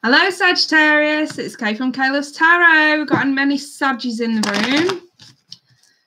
Hello, Sagittarius. It's Kay from Kayla's Tarot. We've got many Saggies in the room.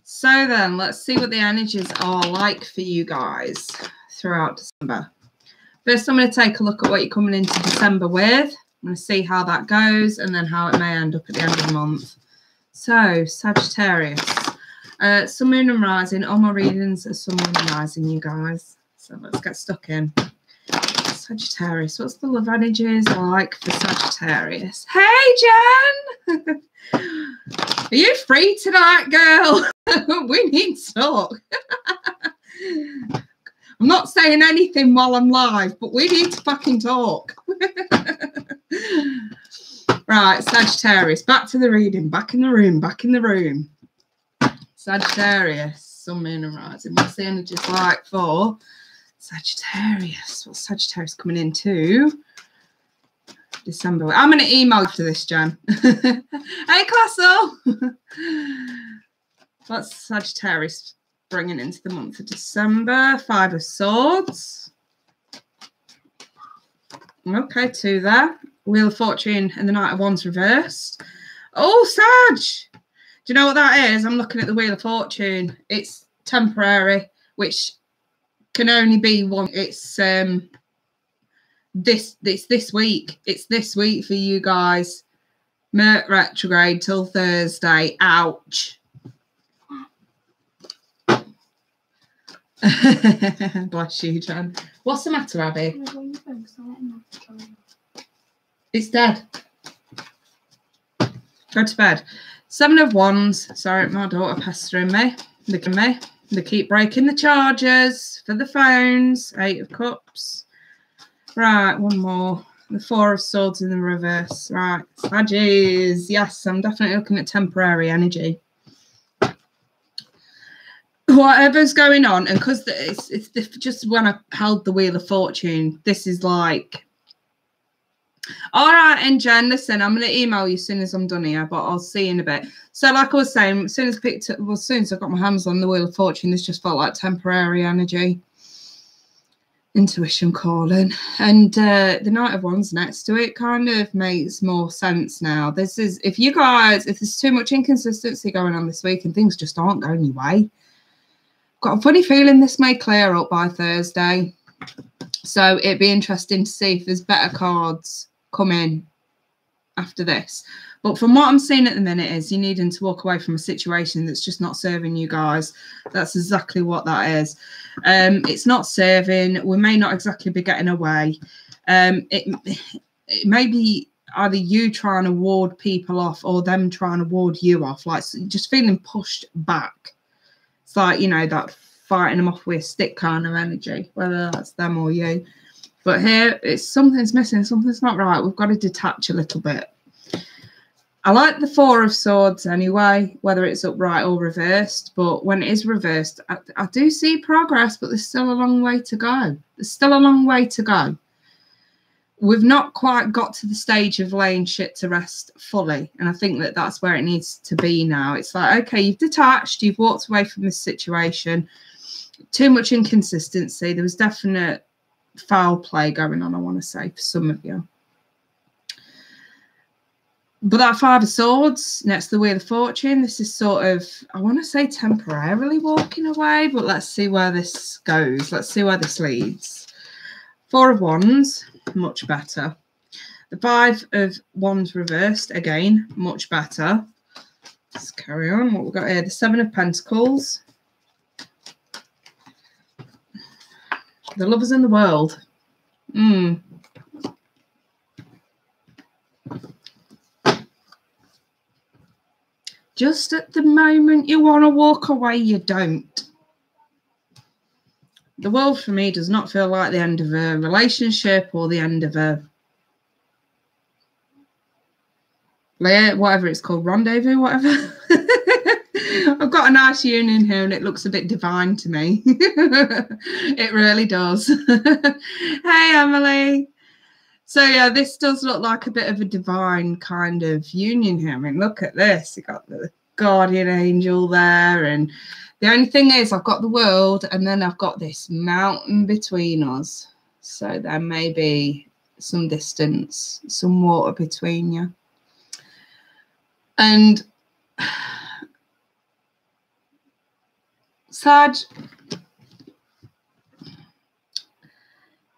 So then, let's see what the energies are like for you guys throughout December. First, I'm going to take a look at what you're coming into December with. I'm going to see how that goes and then how it may end up at the end of the month. So, Sagittarius. Sun, Moon and Rising. All my readings are Sun, Moon and Rising, you guys. So let's get stuck in. Sagittarius, what's the love energies like for Sagittarius? Hey, Jen! Are you free tonight, girl? We need to talk. I'm not saying anything while I'm live, but we need to fucking talk. Right, Sagittarius, back to the reading. Back in the room, back in the room. Sagittarius, Sun, Moon and Rising. What's the energies like for Sagittarius? What's Sagittarius coming into December? I'm going to email to this, Jen. Hey, Classel. What's Sagittarius bringing into the month of December? Five of Swords. Okay, two there. Wheel of Fortune and the Knight of Wands reversed. Oh, Sag. Do you know what that is? I'm looking at the Wheel of Fortune. It's temporary, which can only be one. It's this week. It's this week for you guys. Merc retrograde till Thursday. Ouch. Bless you, Jen. What's the matter, Abby? It's dead. Go to bed. Seven of Wands. Sorry, my daughter pestering me. Look at me. They keep breaking the chargers for the phones. Eight of Cups. Right, one more. The Four of Swords in the reverse. Right, Saggies. Yes, I'm definitely looking at temporary energy. Whatever's going on, and because it's just when I held the Wheel of Fortune, this is like... All right, and Jen, listen, I'm going to email you as soon as I'm done here, but I'll see you in a bit. So like I was saying, as soon as I got my hands on the Wheel of Fortune, this just felt like temporary energy. Intuition calling. And the Knight of Wands next to it kind of makes more sense now. This is, if there's too much inconsistency going on this week and things just aren't going your way, got a funny feeling this may clear up by Thursday. So it'd be interesting to see if there's better cards come in after this. But from what I'm seeing at the minute is you're needing to walk away from a situation that's just not serving you guys. That's exactly what that is. It's not serving. We may not exactly be getting away. It may be either you trying to ward people off or them trying to ward you off, like just feeling pushed back. It's like, you know, that fighting them off with a stick kind of energy, whether that's them or you. But here, it's something's missing, something's not right. We've got to detach a little bit. I like the Four of Swords anyway, whether it's upright or reversed. But when it is reversed, I do see progress, but there's still a long way to go. There's still a long way to go. We've not quite got to the stage of laying shit to rest fully. And I think that that's where it needs to be now. It's like, okay, you've detached, you've walked away from this situation. Too much inconsistency. There was definite foul play going on, I want to say, for some of you. But that Five of Swords next to the Wheel of Fortune, this is sort of, I want to say temporarily walking away, but let's see where this goes. Let's see where this leads. Four of Wands, much better. The Five of Wands reversed, again, much better. Let's carry on. What we've got here, the Seven of Pentacles. The Lovers in the World. Just at the moment you want to walk away, you don't. The World for me does not feel like the end of a relationship or the end of a, whatever it's called, rendezvous, whatever. I've got a nice union here and it looks a bit divine to me. It really does. Hey, Emily. So, yeah, this does look like a bit of a divine kind of union here. I mean, look at this. You've got the guardian angel there. And the only thing is I've got the world and then I've got this mountain between us. So there may be some distance, some water between you. And Sag,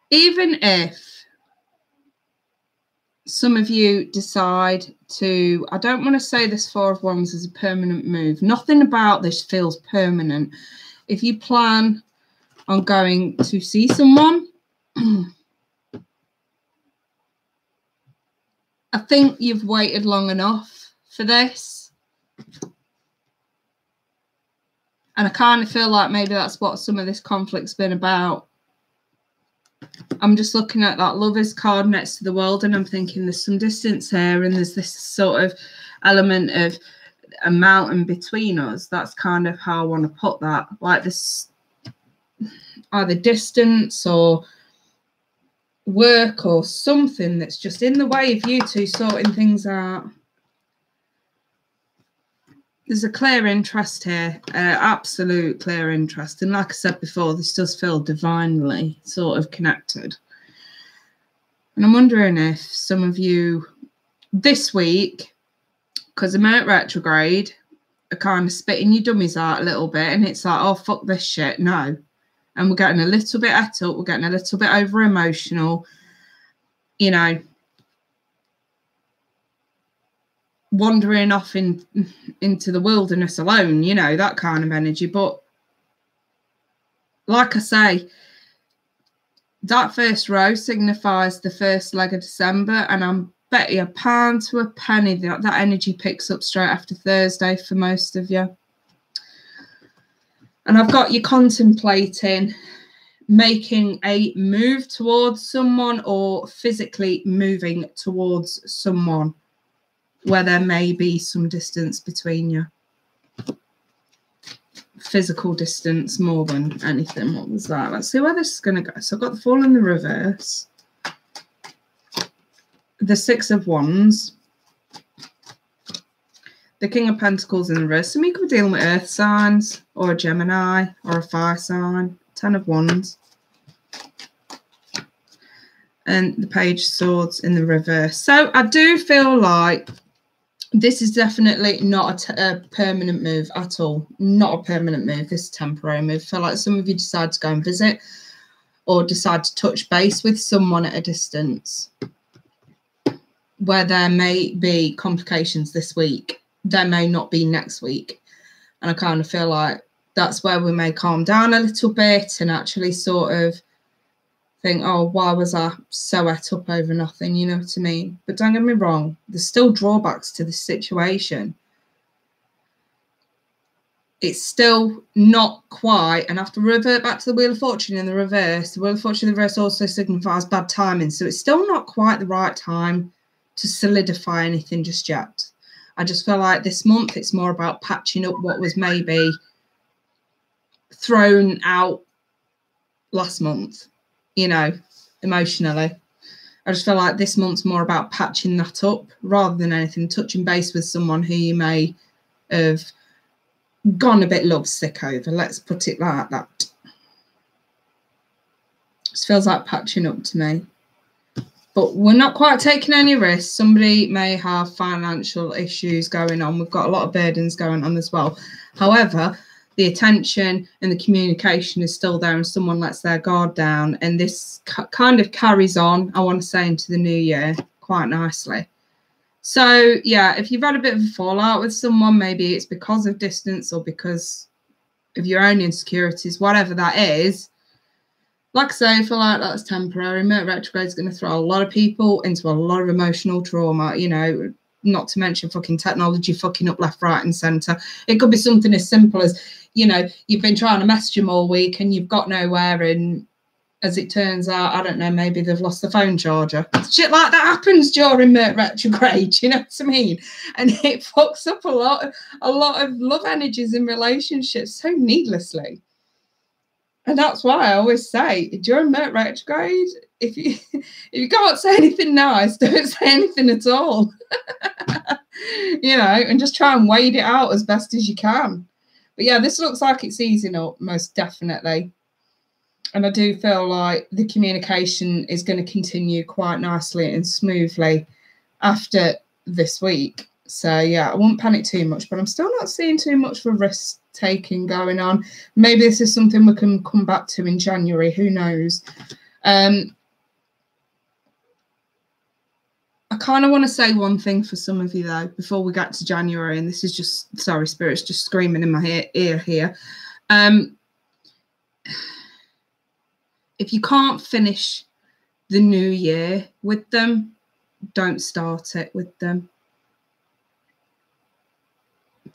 even if some of you decide to, I don't want to say this Four of Wands is a permanent move. Nothing about this feels permanent. If you plan on going to see someone, I think you've waited long enough for this. And I kind of feel like maybe that's what some of this conflict's been about. I'm just looking at that Lovers card next to the World, and I'm thinking there's some distance here, and there's this sort of element of a mountain between us. That's kind of how I want to put that. Like this, either distance or work or something that's just in the way of you two sorting things out. There's a clear interest here, absolute clear interest. And like I said before, this does feel divinely sort of connected. And I'm wondering if some of you this week, because the Mercury retrograde, are kind of spitting your dummies out a little bit. And it's like, oh, fuck this shit. No. And we're getting a little bit at up. We're getting a little bit over emotional. You know, wandering off into the wilderness alone, you know, that kind of energy. But like I say, that first row signifies the first leg of December, and I'm bet you a pound to a penny that energy picks up straight after Thursday for most of you. And I've got you contemplating making a move towards someone or physically moving towards someone where there may be some distance between you. Physical distance more than anything. What was that? Let's see where this is going to go. So I've got the Fool in the reverse. The Six of Wands. The King of Pentacles in the reverse. Some of you could be dealing with earth signs or a Gemini or a fire sign. 10 of Wands. And the Page of Swords in the reverse. So I do feel like this is definitely not a permanent move at all. Not a permanent move. This is a temporary move. I feel like some of you decide to go and visit or decide to touch base with someone at a distance where there may be complications this week. There may not be next week. And I kind of feel like that's where we may calm down a little bit and actually sort of think, oh, why was I so et up over nothing? You know what I mean? But don't get me wrong, there's still drawbacks to this situation. It's still not quite, and I have to revert back to the Wheel of Fortune in the reverse. The Wheel of Fortune in the reverse also signifies bad timing, so it's still not quite the right time to solidify anything just yet. I just feel like this month it's more about patching up what was maybe thrown out last month, you know, emotionally. I just feel like this month's more about patching that up rather than anything, touching base with someone who you may have gone a bit lovesick over. Let's put it like that. Just feels like patching up to me. But we're not quite taking any risks. Somebody may have financial issues going on. We've got a lot of burdens going on as well. However, the attention and the communication is still there and someone lets their guard down. And this kind of carries on, I want to say, into the new year quite nicely. So, yeah, if you've had a bit of a fallout with someone, maybe it's because of distance or because of your own insecurities, whatever that is. Like I say, I feel like that's temporary. Mercury retrograde is going to throw a lot of people into a lot of emotional trauma, you know, not to mention fucking technology fucking up left, right and centre. It could be something as simple as, you know, you've been trying to message them all week and you've got nowhere, and as it turns out, I don't know, maybe they've lost the phone charger. Shit like that happens during Mercury retrograde, you know what I mean? And it fucks up a lot of love energies in relationships so needlessly. And that's why I always say, during Mercury retrograde, if you can't say anything nice, don't say anything at all. You know, and just try and wade it out as best as you can. But yeah, this looks like it's easing up, most definitely. And I do feel like the communication is going to continue quite nicely and smoothly after this week. So, yeah, I won't panic too much, but I'm still not seeing too much for risk taking going on. Maybe this is something we can come back to in January. Who knows? I kind of want to say one thing for some of you, though, before we get to January. And this is just, sorry, Spirit's just screaming in my ear here. If you can't finish the new year with them, don't start it with them.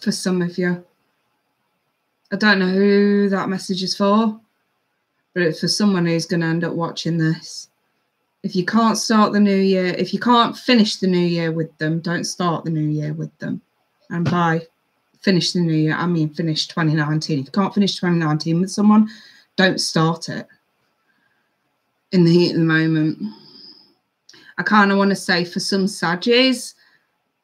For some of you. I don't know who that message is for, but it's for someone who's going to end up watching this. If you can't start the new year, if you can't finish the new year with them, don't start the new year with them. And by finish the new year, I mean finish 2019. If you can't finish 2019 with someone, don't start it in the heat of the moment. I kind of want to say for some Saggies,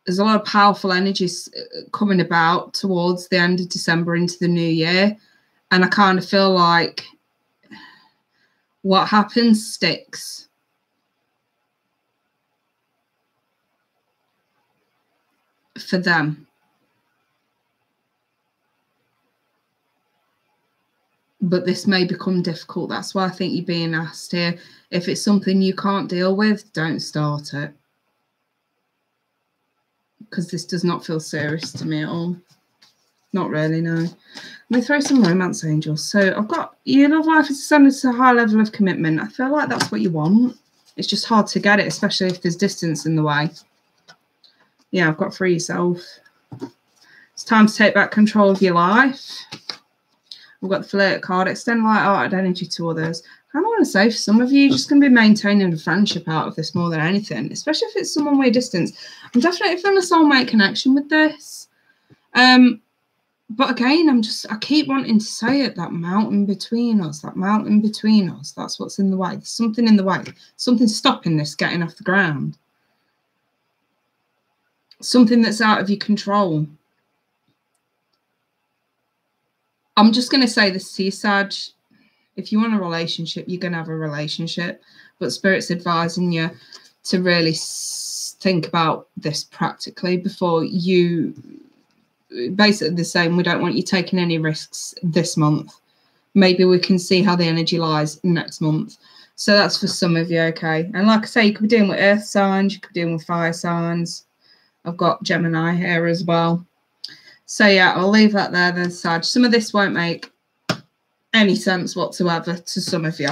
there's a lot of powerful energies coming about towards the end of December into the new year. And I kind of feel like what happens sticks. For them. But this may become difficult. That's why I think you're being asked here. If it's something you can't deal with, don't start it. Because this does not feel serious to me at all. Not really, no. Let me throw some romance angels. So I've got your love life is ascending to a high level of commitment. I feel like that's what you want. It's just hard to get it, especially if there's distance in the way. Yeah, I've got free yourself. It's time to take back control of your life. We've got the flirt card. Extend light-hearted energy to others. I want to say for some of you, you're just going to be maintaining a friendship out of this more than anything, especially if it's someone way distance. I'm definitely feeling a soulmate connection with this. But again, I keep wanting to say it, that mountain between us, that mountain between us. That's what's in the way. There's something in the way. Something stopping this getting off the ground. Something that's out of your control. I'm just going to say this to you, Sag. If you want a relationship, you're going to have a relationship. But Spirit's advising you to really think about this practically before you... Basically the same, we don't want you taking any risks this month. Maybe we can see how the energy lies next month. So that's for some of you, okay? And like I say, you could be dealing with earth signs, you could be dealing with fire signs. I've got Gemini here as well. So yeah, I'll leave that there then, Sag. Some of this won't make any sense whatsoever to some of you.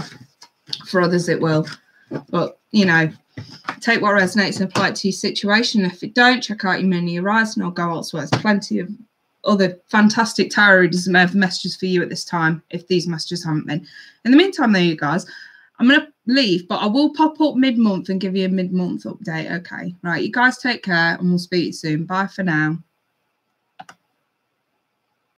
For others it will. But, you know, take what resonates and apply it to your situation. If it don't, check out your moon, your rising, or go elsewhere. There's plenty of other fantastic tarot readers may have messages for you at this time, if these messages haven't been. In the meantime, though, you guys, I'm going to leave, but I will pop up mid-month and give you a mid-month update, okay? Right, you guys take care, and we'll speak soon. Bye for now.